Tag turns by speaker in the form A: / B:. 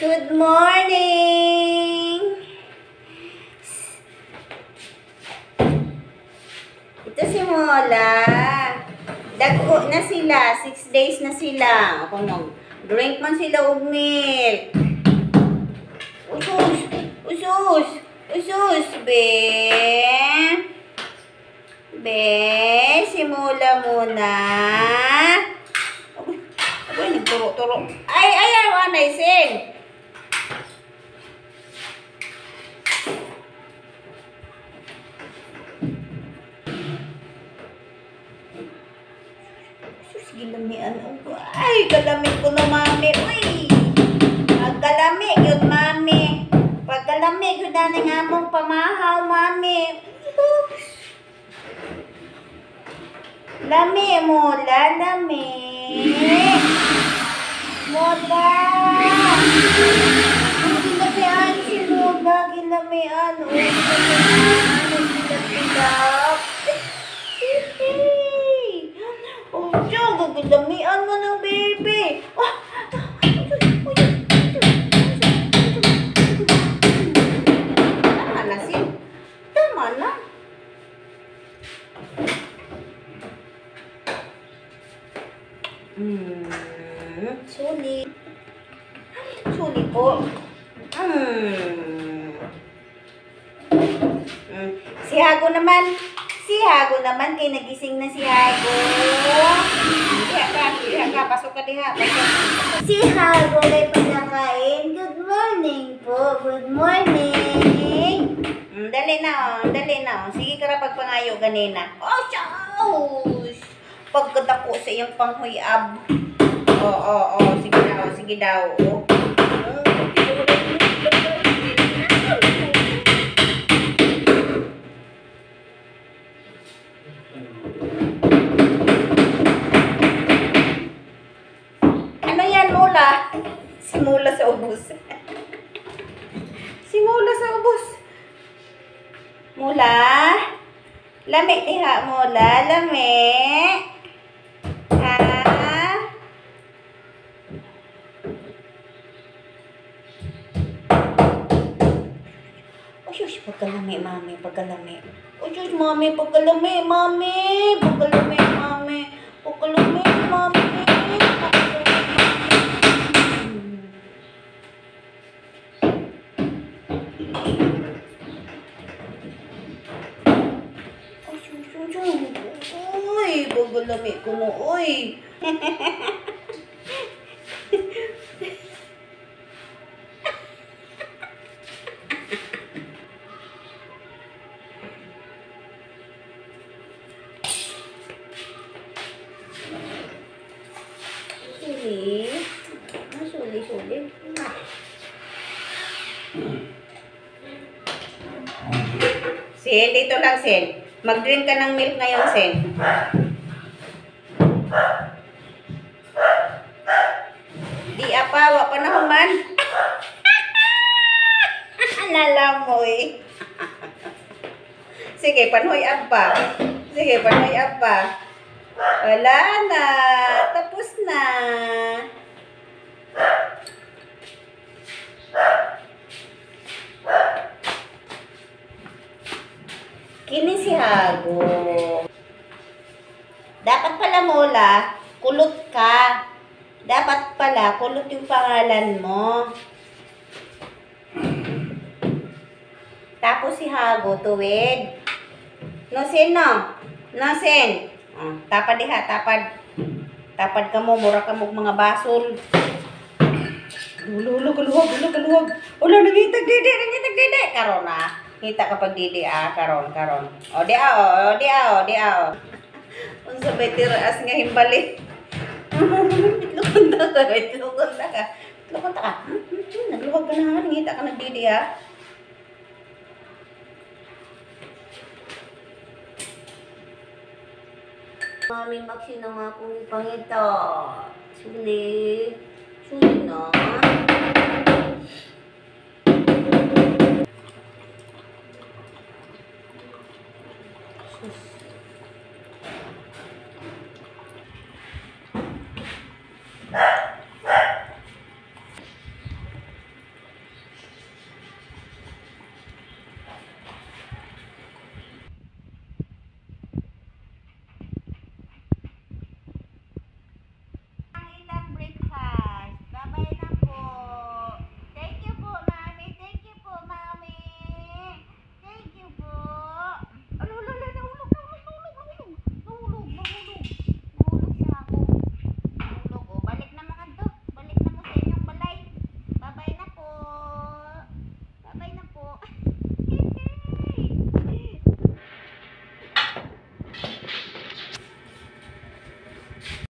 A: Good morning! Ito si Mola. Dagko na sila. 6 days na sila. Ako nung drink man sila og milk. Usus! Usus! Usus! Be, simula muna. Ay, nagturo-turo. Ay, ayaw, anay, sing. Gilamian ko. Ay, galamig ko na, mami. Uy! Galamig yun, mami. Pag galamig yun na nga mong pamahaw, mami. Lami, Mola. Lami. Mola. Gilamian si Mola. Gilamian. Gilamian. Gagamian mo ng baby. Tama na siya. Tama na. Sulit. Sulit po. Si Hago naman. Si Hago naman. Kay nagising na si Hago. Diha ka, pasok ka diha. Si Hago may pagkakain. Good morning po. Good morning. Dali na, dali na. Sige ka na pagpangayo ganina. Oh, shush! Pagkadako sa iyong panghuyab. Oo. Sige daw. Simula sa ubos. Simula sa ubos. Mula. Lami diha, Mula. Lami. Ha? Oh, shush. Pagkalami, mami. Pagkalami. Oh, shush, mami. Pagkalami, mami. Pagkalami, mami. Pagkalami, mami. Uy, bagalami ko na, uy. Suli. Sen, dito lang, Sen. Mag-drink ka ng milk ngayon, Sen. Di apa, pa na human. Lalamoy. Sige, panoy apa. Wala na. Tapos na. Kini si Hago. Dapat pala, Mola, kulot ka. Dapat pala, kulot yung pangalan mo. Tapos si Hago, tuwid. Nosen, no? Nosen. Tapad diha, tapad. Tapad ka mo, mura ka mo mga basol. Kaluwag. Wala, nangitag didi. Karon na. Kita kapag didi karon. O di a. Unsa bay tiraas nga himbali. Itlukon ta ka. Nagluwag ka na, ngita ka nagdidi ha. Mami Maxi na mga kong pangita. Suli na. Sus.